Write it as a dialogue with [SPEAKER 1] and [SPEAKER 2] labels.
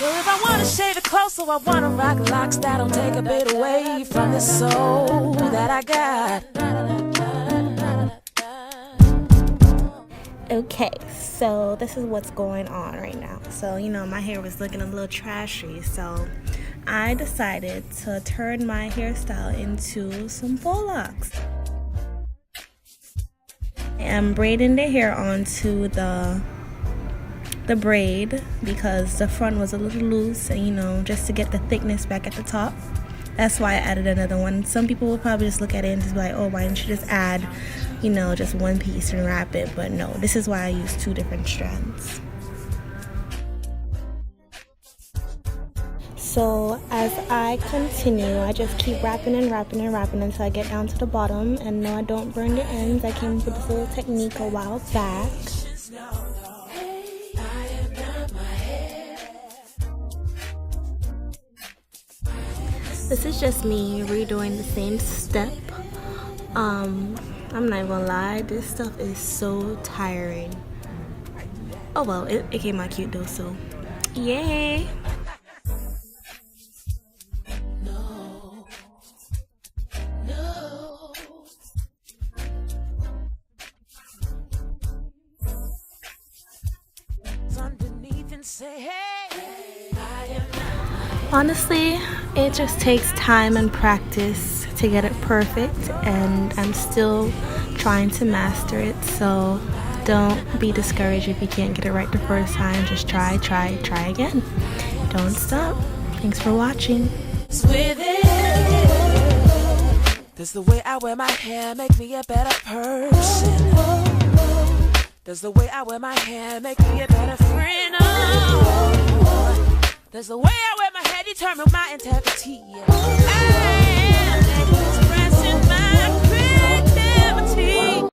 [SPEAKER 1] Well, if I wanna shave it close, so I wanna rock locks that'll take a bit away from the soul that I got.
[SPEAKER 2] Okay, so this is what's going on right now. So, you know, my hair was looking a little trashy, so I decided to turn my hairstyle into some faux locks. I'm braiding the hair onto the braid because the front was a little loose, and you know, just to get the thickness back at the top. That's why I added another one. Some people will probably just look at it and just be like, oh, why didn't you just add, you know, just one piece and wrap it? But no, this is why I use two different strands. So as I continue, I just keep wrapping and wrapping and wrapping until I get down to the bottom. And no, I don't burn the ends. I came up with this little technique a while back. This is just me redoing the same step. I'm not even gonna lie, this stuff is so tiring. Oh well, it came out cute though, so yay! Honestly, it just takes time and practice to get it perfect, and I'm still trying to master it, so don't be discouraged if you can't get it right the first time. Just try again. Don't stop. Thanks for watching.
[SPEAKER 1] Does the way I wear my hair make me a better person? Does the way I wear my hair make me a better friend? Oh, does the way I wear my hair determine my integrity?